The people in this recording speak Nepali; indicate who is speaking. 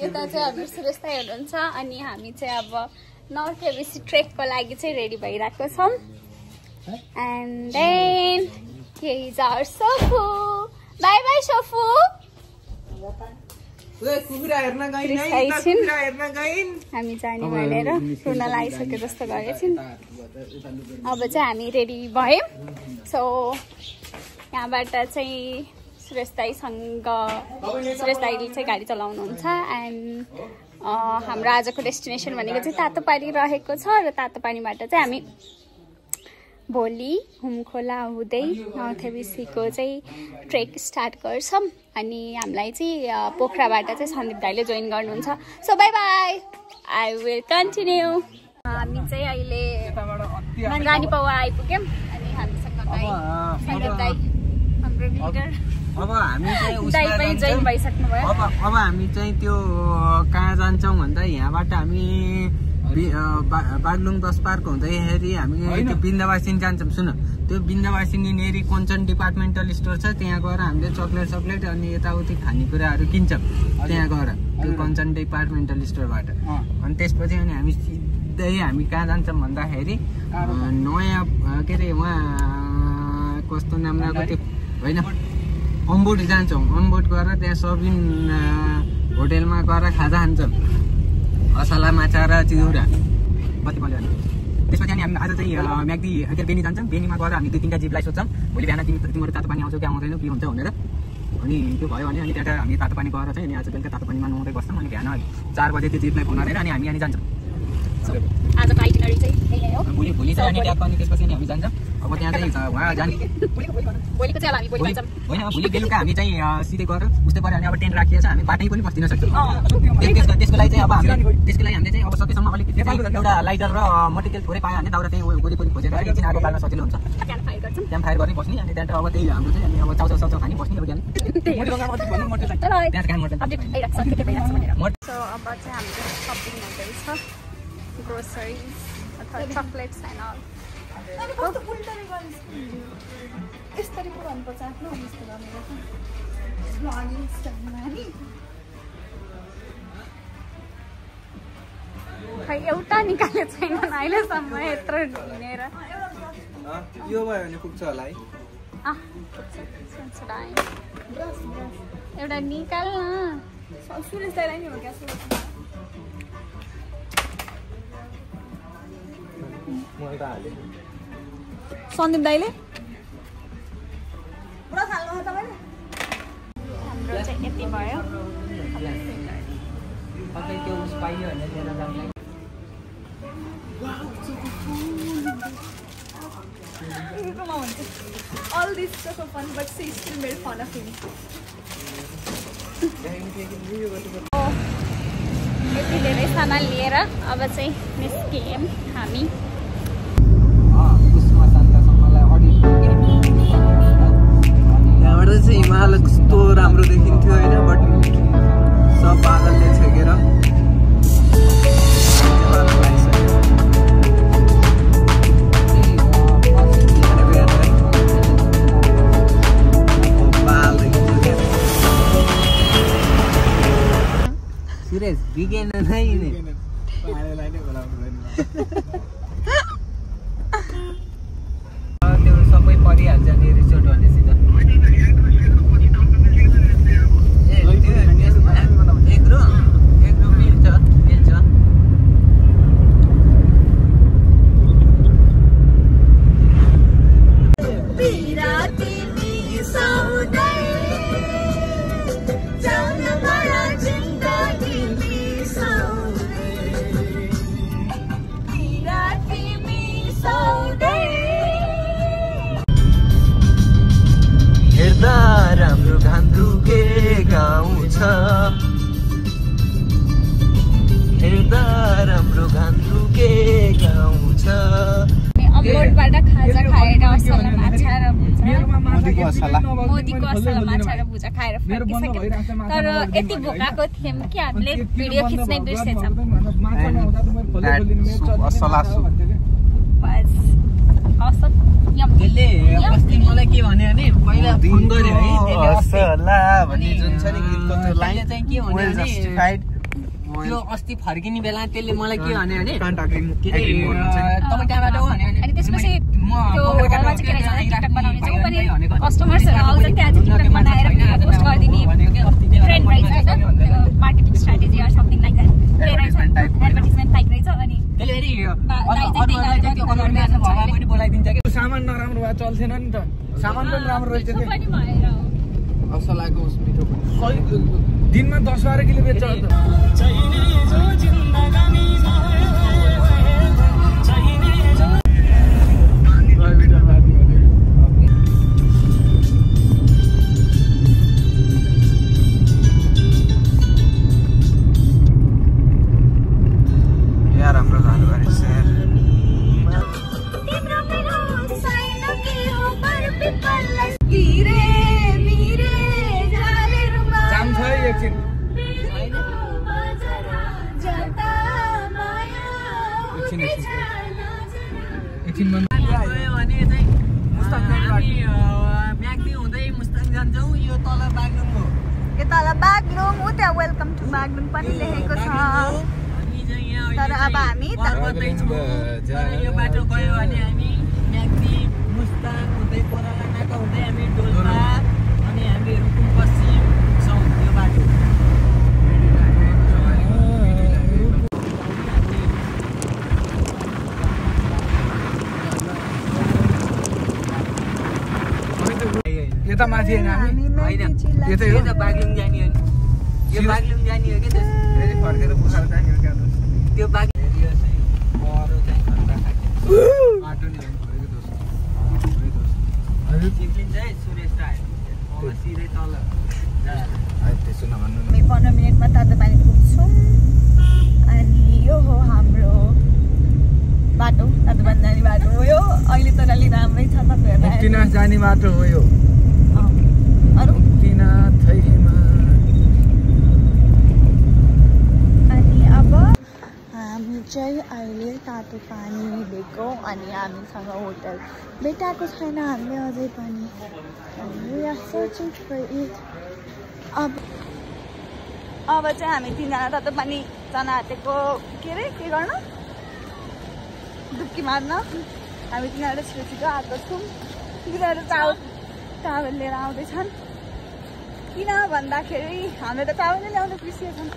Speaker 1: यता चाहिँ हाम्रो सुरेश दाइ हुनुहुन्छ अनि हामी चाहिँ अब नर्केबेसी ट्रेकको लागि चाहिँ रेडी भइरहेको छौँ and then here is our Sofu. Bye bye Sofu. हामी जाने भनेर सुन्न लागिसक्यो जस्तो गरेछौँ अब चाहिँ हामी रेडी भयौँ सो यहाँबाट चाहिँ सुरेश दाइले चाहिँ गाडी चलाउनुहुन्छ एन्ड हाम्रो आजको डेस्टिनेसन भनेको चाहिँ तातोपानी रहेको छ र तातोपानीबाट चाहिँ हामी भोलि हुमखोला हुँदै नर्थेबेसीको चाहिँ ट्रेक स्टार्ट गर्छौँ अनि हामीलाई चाहिँ पोखराबाट चाहिँ सन्दीप दाइले जोइन गर्नुहुन्छ so by by I will continue हामी चाहिँ अहिले रानी पावा आइपुग्यौँ अनि हामीसँग सन्दीप दाइ हाम्रो लिडर
Speaker 2: अब हामी
Speaker 1: दाइ पनि जोइन भइसक्नुभयो
Speaker 2: अब हामी चाहिँ त्यो कहाँ जान्छौँ भन्दा यहाँबाट हामी बागलुङ बस पार्क हुँदैखेरि हामी त्यो बिन्दावासिनी जान्छौँ सुन त्यो बिन्दावासिनी नेरी कञ्चन डिपार्टमेन्टल स्टोर छ त्यहाँ गएर हामीले चक्लेट अनि यताउति खानेकुराहरू किन्छौँ त्यहाँ गएर त्यो कञ्चन डिपार्टमेन्टल स्टोरबाट अनि त्यसपछि अनि हामी सिधै हामी कहाँ जान्छौँ भन्दाखेरि नयाँ के अरे उहाँ कस्तो नाम रहेको त्यो होइन अम्बोट जान्छौँ अम्बोट गएर त्यहाँ सबिन होटेलमा गएर खाजा खान्छौँ असला माछा र चिउरा कति बल्यो भने त्यसपछि अनि हामी आज चाहिँ म्याग्दी के बेनी जान्छौँ बेनीमा गएर हामी 2-3टा जिपलाई सोध्छौँ भोलि बिहान तिमीहरू तातो पानी आउँछौ कि आउँदैन के हुन्छ भनेर अनि त्यो भयो भने अनि त्यहाँ हामी तातो पानी गएर चाहिँ अनि आज बेलुका तातो पानीमा नुहाउँदै बस्छौँ अनि बिहान 4 बजे त्यो जिपलाई फोन गरेर अनि हामी यहाँनिर जान्छौँ
Speaker 1: आजको आइटिनरी चाहिँ त्यही हो
Speaker 2: भोलि चाहिँ अनि ट्याक्क अनि त्यसपछि अनि हामी जान्छौँ अब त्यहाँ चाहिँ उहाँ जाने
Speaker 1: भोलिको चाहिँ हामी भोलि जान्छौँ
Speaker 2: होइन भोलि बेलुका हामी चाहिँ सिधै गएर उस्तै पऱ्यो भने अब टेन्ट राखिएको छ हामी बाटै पनि बस्दिन सक्छौँ त्यसको लागि चाहिँ अब हामीले चाहिँ अब सकेसम्म अलिक एउटा लाइटर र मटेरियल थोरै पायो भने दाउरा चाहिँ वरिपरि खोजेर एकछिन आगो बाल्न सजिलो हुन्छ त्यहाँ फायर गर्ने बस्ने अनि त्यहाँबाट अब त्यही हाम्रो चाहिँ अनि अब चाउचाउ खाने बस्ने अब त्यहाँ
Speaker 1: सो अब चाहिँ हाम्रो सपिङ हुँदैछ groceries अथवा chocolates and all कस्तो उल्टाले गर्नु यसरी पो गर्नुपर्छ आफ्नो यस्तो गर्ने गर्छ भ्लगिङ स्टाइलमा नि खै एउटा निकाले छैन अहिलेसम्म यत्रो हिँडेर
Speaker 2: यो भयो भने पुग्छ होला है
Speaker 1: एउटा निकाल न सुरेश दाइलाई नि हो क्या सन्दीप दाइले हाम्रो चाहिँ यति भयो All this stuff for fun, but she still made fun of him. यति धेरै सामान लिएर अब चाहिँ निस्कियौँ हामी
Speaker 2: यहाँबाट चाहिँ हिमाल कस्तो राम्रो देखिन्थ्यो होइन बट सब बादलले छेकेर सुरेश बिगेन नै त्यो सबै परिहाल्छ नि रिसोर्ट भनेपछि त एक रुम मिल्छ राम्रो घान्द्रुके गाउँ छ हेर्दा राम्रो घान्द्रुके गाउँ छ
Speaker 1: अम्बोटबाट खाजा खाएर असला माछा र मोदीको असला माछा र भुजा खाएर फर्किसक्यौँ तर यति भोकाको थियौँ कि हामीले भिडियो खिच्नै बिर्सेछौँ
Speaker 2: त्यसले अस्ति मलाई के भन्यो भने पहिला फोन गर्यो है भन्ने जुन छ नि गीतको त्यो लाइन चाहिँ के भन्यो भने जस्टिफाइड
Speaker 3: त्यो अस्ति फर्किने बेला त्यसले मलाई के भन्यो भने
Speaker 2: तपाईँ
Speaker 3: त्यहाँबाट हो भने
Speaker 1: अनि त्यसपछि त्यो होटलमा चाहिँ के रहेछ टिकटक बनाउने चाहिँ पनि कस्टमर्सहरू आउँछ त्यहाँ चाहिँ टिकटक बनाएर पोस्ट गरिदिने ट्रेन्ड रहेछ होइन marketing strategy or something like that advertisement type रहेछ अनि
Speaker 3: बोलाइदिन्छ कि
Speaker 4: सामान नराम्रो भए चल्थेन नि त सामान पनि राम्रो रहेछ
Speaker 2: असलाको मिठो
Speaker 4: दिनमा 10-12 किलो बेच्छ
Speaker 1: वेलकम टु बागलुङ पनि लेखेको छ तर अब हामी
Speaker 3: यो बाटो गयो भने हामी म्याग्दी मुस्ताङ हुँदै कोराला नाका हुँदै हामी डोल्पा अनि हामी रुकुम पश्चिम छौँ यो बाटो
Speaker 4: यता माथि हैन हामी
Speaker 3: हैन
Speaker 4: यतै हो
Speaker 3: त बागलुङ जाने हो यो बागलुङ जाने हो के
Speaker 2: फेरि फर्केर बुखार जाने हो क्या
Speaker 3: त्यो बाग एरिया चाहिँ बरो चाहिँ खतरा खाके
Speaker 2: बाटो नि फर्केको दोस्त
Speaker 4: हजुर
Speaker 3: चिप्लिन्छ है सुरेश राई अब सिधै तल
Speaker 2: त्यसो नभन्नु
Speaker 1: हामी 15 मिनेटमा तातोपानी पुग्छौँ अनि यो हो हाम्रो बाटो तातोपानी जाने बाटो हो यो अहिले त अलि राम्रै छ तपाईँहरूलाई
Speaker 4: मुक्तिनाथ जाने बाटो हो यो
Speaker 1: अरू
Speaker 4: मुक्तिनाथैमा
Speaker 1: अनि अब हामी चाहिँ अहिले तातोपानी लिएको अनि हामीसँग होटल भेटाएको छैन हामीले अझै पनि अनि we are searching for it अब चाहिँ हामी 3 जना तातोपानी जान आँटेको के अरे के गर्न डुब्की मार्न हामी 3 जना छिटो आएको छौँ तिनीहरू चावल लिएर आउँदैछन् किन भन्दाखेरि हामीले त चावल नै ल्याउनु बिर्सिएछन्